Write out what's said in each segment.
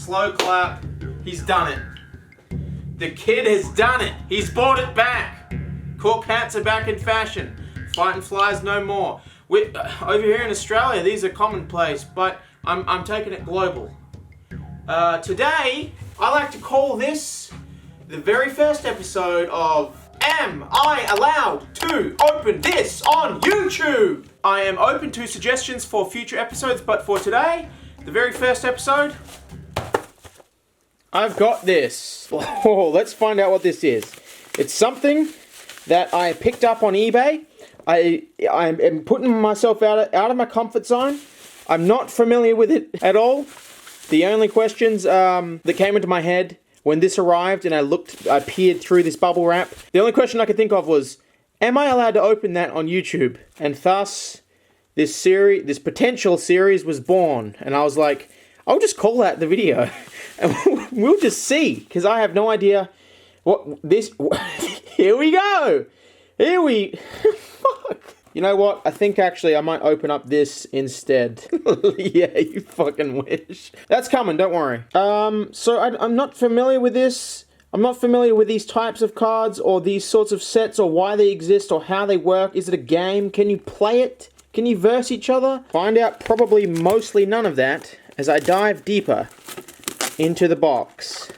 slow clap. He's done it. The kid has done it. He's brought it back. Cork hats are back in fashion. Fighting flies no more. Over here in Australia, these are commonplace, but I'm taking it global. Today, I like to call this the very first episode of Am I Allowed to Open This on YouTube? I am open to suggestions for future episodes, but for today, the very first episode, I've got this. Oh, let's find out what this is. It's something that I picked up on eBay. I'm putting myself out of my comfort zone. I'm not familiar with it at all. The only questions that came into my head when this arrived and I peered through this bubble wrap, the only question I could think of was, am I allowed to open that on YouTube? And thus, this potential series was born. And I was like, I'll just call that the video. And we'll just see, because I have no idea what this... Here we go! Fuck. You know what? I think actually I might open up this instead. Yeah, you fucking wish. That's coming, don't worry. So I'm not familiar with this. I'm not familiar with these types of cards or these sorts of sets or why they exist or how they work. Is it a game? Can you play it? Can you verse each other? Find out probably mostly none of that as I dive deeper into the box.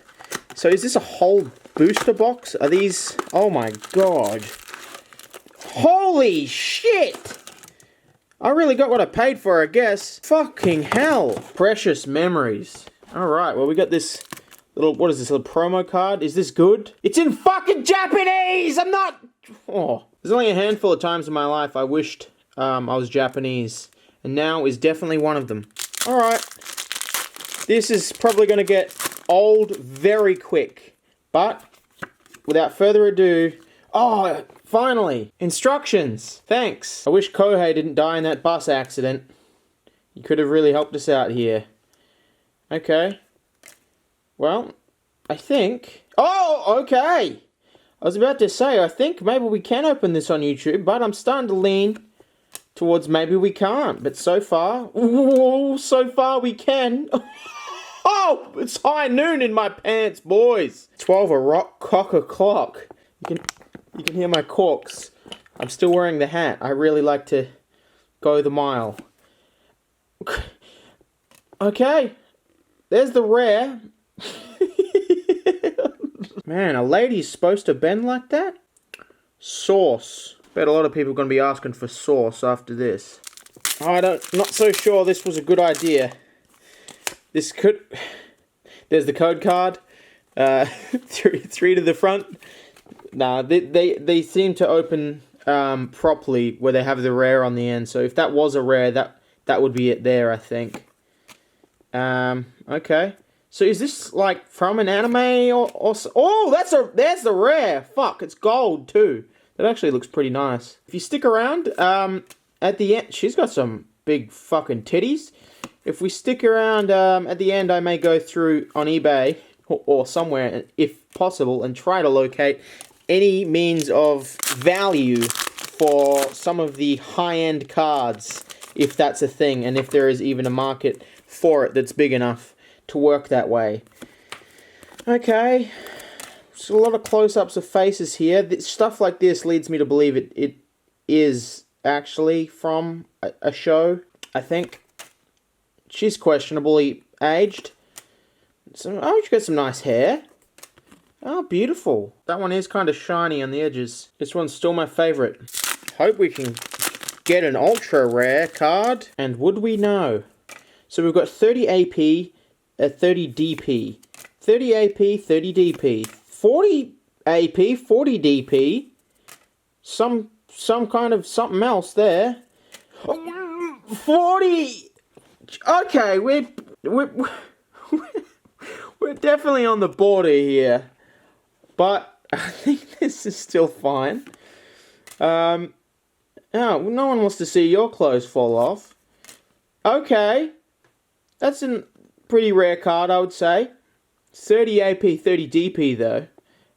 So is this a whole booster box? Are these... Oh my god. Holy shit! I really got what I paid for, I guess. Fucking hell. Precious memories. Alright, well we got this little... What is this, a little promo card? Is this good? It's in fucking Japanese! I'm not... Oh. There's only a handful of times in my life I wished I was Japanese. And now is definitely one of them. Alright. This is probably going to get old very quick. But, without further ado... Oh, finally! Instructions! Thanks! I wish Kohei didn't die in that bus accident. He could have really helped us out here. Okay. Well, I think... Oh, okay! I was about to say, I think maybe we can open this on YouTube, but I'm starting to lean towards maybe we can't. But so far... Ooh, so far we can! Oh! It's high noon in my pants, boys! 12 o'clock. You can hear my corks. I'm still wearing the hat. I really like to go the mile. Okay. There's the rare. Man, a lady's supposed to bend like that? Sauce. Bet a lot of people are going to be asking for sauce after this. Not so sure this was a good idea. This could... There's the code card. Three to the front. Nah, they seem to open properly where they have the rare on the end. So if that was a rare, that would be it there, I think. Okay. So is this like from an anime or oh, there's the rare. Fuck, it's gold too. That actually looks pretty nice. If you stick around, at the end, she's got some big fucking titties. If we stick around at the end, I may go through on eBay or somewhere, if possible, and try to locate any means of value for some of the high-end cards, if that's a thing, and if there is even a market for it that's big enough to work that way. Okay, so a lot of close-ups of faces here. Stuff like this leads me to believe it is actually from a show, I think. She's questionably aged. So, oh, she's got some nice hair. Oh, beautiful. That one is kind of shiny on the edges. This one's still my favorite. Hope we can get an ultra rare card. And would we know? So we've got 30 AP, 30 DP. 30 AP, 30 DP. 40 AP, 40 DP. Some kind of something else there. 40! Okay, we're definitely on the border here. But I think this is still fine. Oh, no one wants to see your clothes fall off. Okay. That's a pretty rare card, I would say. 30 AP, 30 DP, though.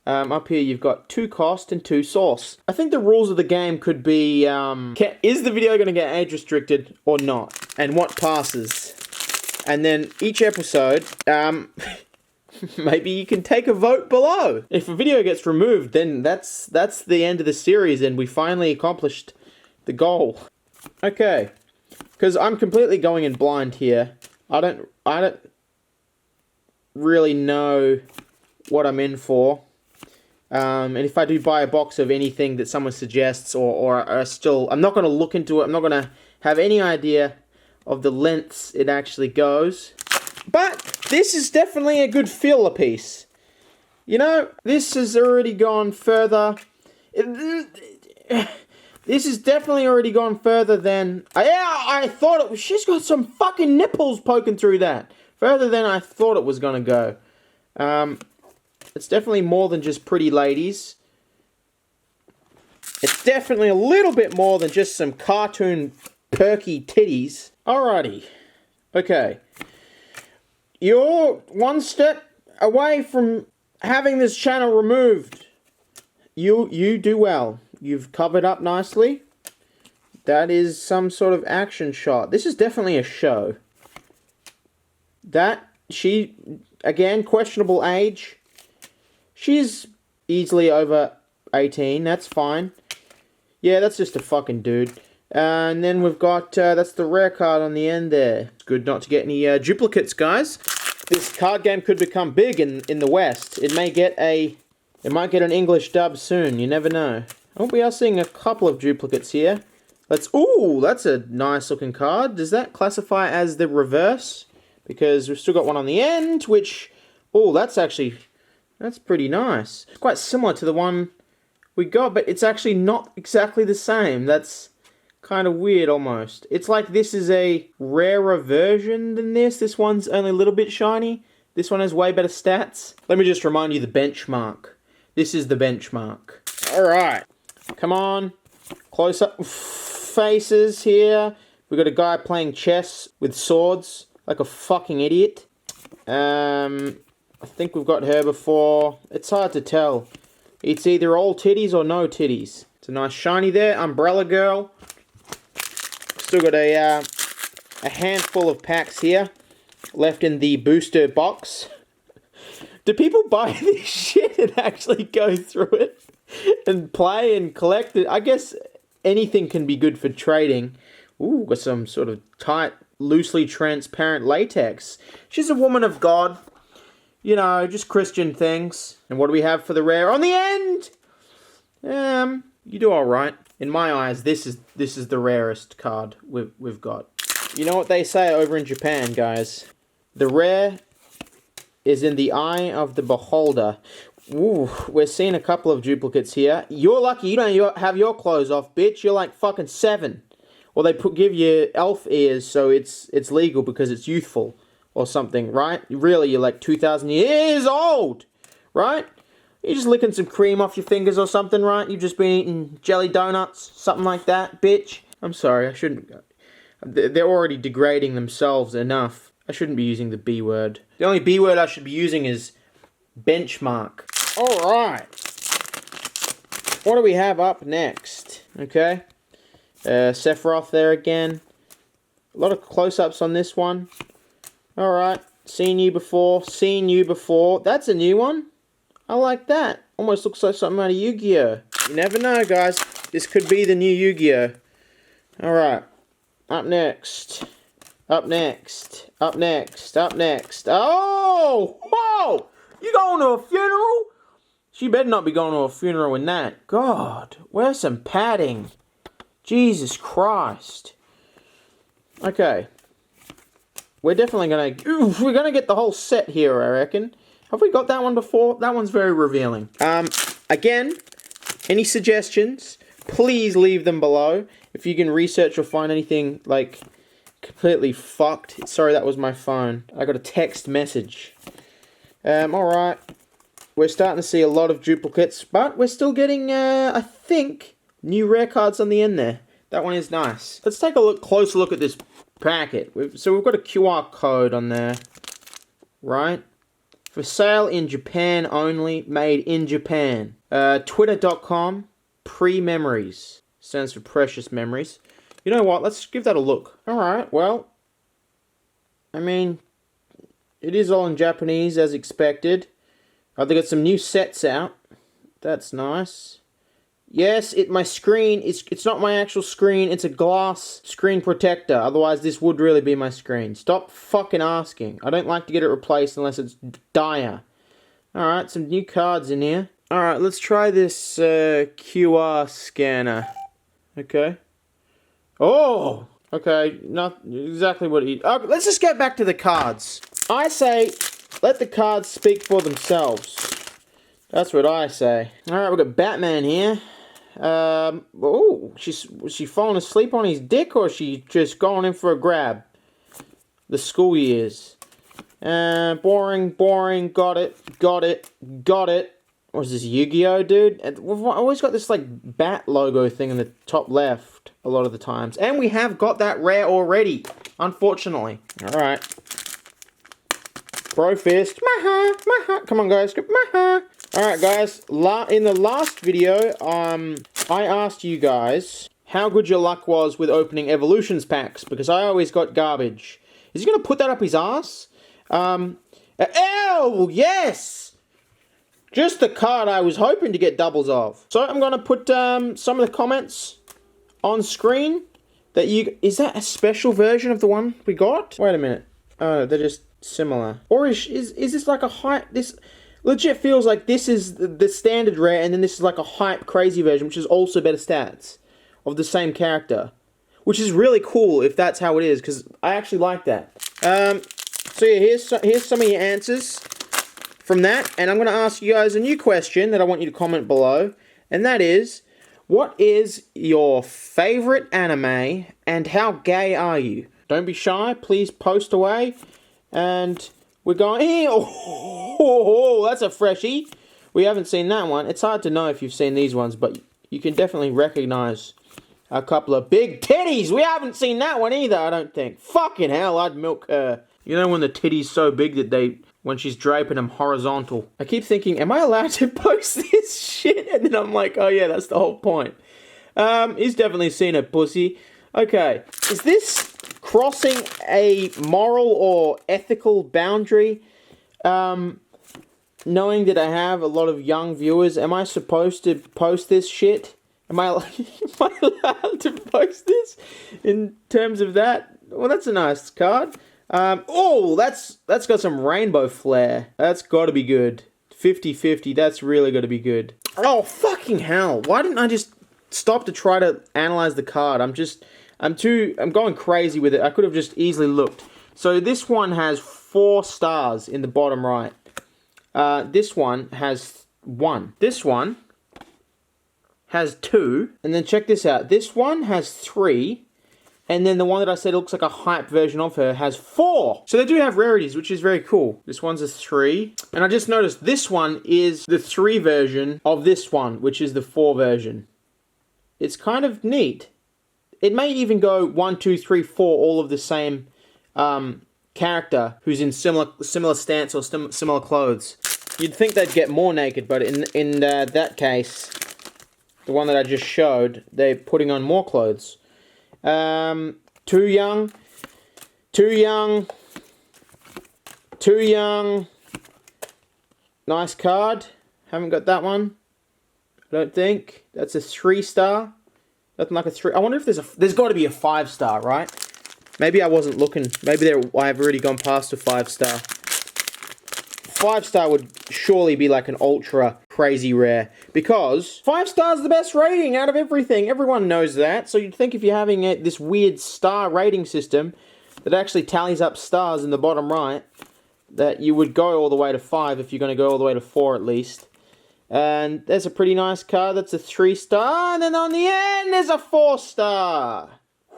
Up here you've got 2 cost and 2 source. I think the rules of the game could be, is the video going to get age restricted or not? And what passes? And then each episode, maybe you can take a vote below. If a video gets removed, then that's the end of the series and we finally accomplished the goal. Okay, because I'm completely going in blind here. I don't really know what I'm in for. And if I do buy a box of anything that someone suggests, or I'm not going to look into it. I'm not going to have any idea of the lengths it actually goes. But this is definitely a good filler piece. You know, this has already gone further. This has definitely already gone further than... I thought it was... She's got some fucking nipples poking through that. Further than I thought it was going to go. It's definitely more than just pretty ladies. It's definitely a little bit more than just some cartoon perky titties. Alrighty. Okay. You're one step away from having this channel removed. You do well. You've covered up nicely. That is some sort of action shot. This is definitely a show. Again, questionable age. She's easily over 18, that's fine. Yeah, that's just a fucking dude. And then we've got, that's the rare card on the end there. It's good not to get any duplicates, guys. This card game could become big in the West. It might get an English dub soon, you never know. Oh, we are seeing a couple of duplicates here. Ooh, that's a nice looking card. Does that classify as the reverse? Because we've still got one on the end, which, oh, that's pretty nice. It's quite similar to the one we got, but it's actually not exactly the same. That's kind of weird almost. It's like this is a rarer version than this. This one's only a little bit shiny. This one has way better stats. Let me just remind you the benchmark. This is the benchmark. Alright. Come on. Close up faces here. We've got a guy playing chess with swords like a fucking idiot. I think we've got her before. It's hard to tell. It's either all titties or no titties. It's a nice shiny there. Umbrella Girl. Still got a handful of packs here left in the booster box. Do people buy this shit and actually go through it and play and collect it? I guess anything can be good for trading. Ooh, got some sort of tight, loosely transparent latex. She's a woman of God. You know, just Christian things. And what do we have for the rare on the end? You do all right. In my eyes, this is the rarest card we've got. You know what they say over in Japan, guys? The rare is in the eye of the beholder. Ooh, we're seeing a couple of duplicates here. You're lucky you don't have your clothes off, bitch. You're like fucking 7. Or they give you elf ears, so it's legal because it's youthful. Or something, right? Really, you're like 2,000 years old, right? You're just licking some cream off your fingers or something, right? You've just been eating jelly donuts, something like that, bitch. I'm sorry, I shouldn't. They're already degrading themselves enough. I shouldn't be using the B word. The only B word I should be using is benchmark. Alright. What do we have up next? Okay. Sephiroth there again. A lot of close-ups on this one. Alright, seen you before. That's a new one. I like that. Almost looks like something out of Yu-Gi-Oh! You never know, guys. This could be the new Yu-Gi-Oh! Alright, up next. Oh! Whoa! You going to a funeral? She better not be going to a funeral in that. God, where's some padding? Jesus Christ. Okay. We're definitely we're gonna get the whole set here, I reckon. Have we got that one before? That one's very revealing. Again, any suggestions, please leave them below. If you can research or find anything, like, completely fucked. Sorry, that was my phone. I got a text message. Alright. We're starting to see a lot of duplicates, but we're still getting, I think, new rare cards on the end there. That one is nice. Let's take a closer look at this packet. So we've got a QR code on there, right? For sale in Japan only, made in Japan. Twitter.com, pre-memories. Stands for precious memories. You know what? Let's give that a look. Alright, well, I mean, it is all in Japanese as expected. Oh, they got some new sets out. That's nice. Yes, my screen, it's not my actual screen, it's a glass screen protector. Otherwise, this would really be my screen. Stop fucking asking. I don't like to get it replaced unless it's dire. Alright, some new cards in here. Alright, let's try this QR scanner. Okay. Oh! Okay, not exactly what it is. Oh, let's just get back to the cards. I say, let the cards speak for themselves. That's what I say. Alright, we've got Batman here. Was she falling asleep on his dick, or is she just going in for a grab? The school years. Boring, got it. What is this, Yu-Gi-Oh, dude? And we've always got this, like, bat logo thing in the top left, a lot of the times. And we have got that rare already, unfortunately. Alright. Bro fist. Maha. Come on, guys. Maha. Alright, guys. In the last video, I asked you guys how good your luck was with opening Evolutions packs, because I always got garbage. Is he going to put that up his ass? Oh, yes! Just the card I was hoping to get doubles of. So I'm going to put some of the comments on screen. Is that a special version of the one we got? Wait a minute. Oh, they're just similar. Or is this like a hype? This legit feels like this is the standard rare, and then this is like a hype crazy version, which is also better stats of the same character, which is really cool if that's how it is, because I actually like that. So yeah, here's some of your answers from that, and I'm going to ask you guys a new question that I want you to comment below, and that is, what is your favorite anime, and how gay are you? Don't be shy, please post away, and we're going, oh, that's a freshie. We haven't seen that one. It's hard to know if you've seen these ones, but you can definitely recognize a couple of big titties. We haven't seen that one either, I don't think. Fucking hell, I'd milk her. You know when the titty's so big that when she's draping them horizontal. I keep thinking, am I allowed to post this shit? And then I'm like, oh yeah, that's the whole point. He's definitely seen a pussy. Okay, is this crossing a moral or ethical boundary? Knowing that I have a lot of young viewers, am I supposed to post this shit? Am I allowed to post this in terms of that? Well, that's a nice card. Oh, that's got some rainbow flair. That's got to be good. 50-50, that's really got to be good. Oh, fucking hell. Why didn't I just stop to try to analyze the card? I'm going crazy with it. I could have just easily looked. So this one has 4 stars in the bottom right. This one has 1. This one has 2. And then check this out. This one has 3. And then the one that I said looks like a hype version of her has 4. So they do have rarities, which is very cool. This one's a 3. And I just noticed this one is the 3 version of this one, which is the 4 version. It's kind of neat. It may even go 1, 2, 3, 4, all of the same character who's in similar stance or similar clothes. You'd think they'd get more naked, but in that case, the one that I just showed, they're putting on more clothes. Too young. Nice card. Haven't got that one. I don't think. That's a 3-star. Nothing like a 3. I wonder if there's got to be a 5-star, right? Maybe I wasn't looking. Maybe I've already gone past a 5-star. 5-star would surely be like an ultra crazy rare, because 5-star is the best rating out of everything. Everyone knows that. So you'd think if you're having this weird star rating system that actually tallies up stars in the bottom right, that you would go all the way to 5 if you're going to go all the way to 4 at least. And there's a pretty nice card. That's a 3-star. And then on the end, there's a 4-star.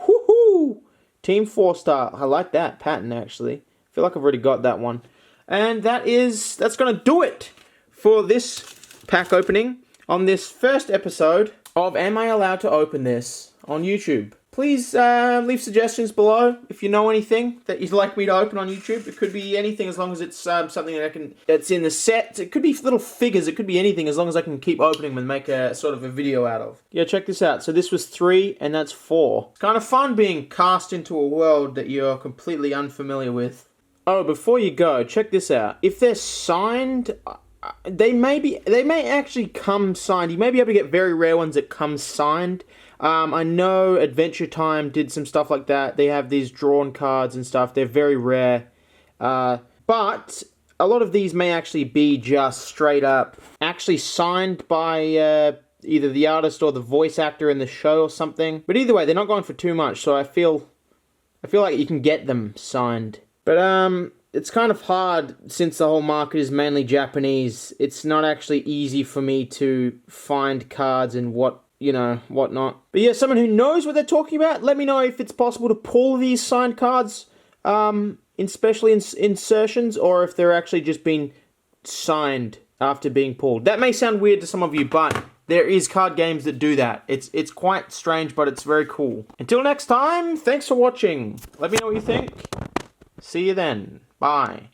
Woohoo! Team 4-star. I like that pattern, actually. I feel like I've already got that one. And that's going to do it for this pack opening on this first episode of Am I Allowed to Open This on YouTube. Please leave suggestions below if you know anything that you'd like me to open on YouTube. It could be anything as long as it's something that's in the set. It could be little figures. It could be anything as long as I can keep opening them and make a sort of a video out of. Yeah, check this out. So this was 3 and that's 4. It's kind of fun being cast into a world that you're completely unfamiliar with. Oh, before you go, check this out. If they're signed, they may actually come signed. You may be able to get very rare ones that come signed. I know Adventure Time did some stuff like that. They have these drawn cards and stuff. They're very rare. But a lot of these may actually be just straight up actually signed by either the artist or the voice actor in the show or something. But either way, they're not going for too much, so I feel like you can get them signed. But it's kind of hard since the whole market is mainly Japanese. It's not actually easy for me to find cards and whatnot. But yeah, someone who knows what they're talking about, let me know if it's possible to pull these signed cards, especially in insertions, or if they're actually just being signed after being pulled. That may sound weird to some of you, but there is card games that do that. It's quite strange, but it's very cool. Until next time, thanks for watching. Let me know what you think. See you then. Bye.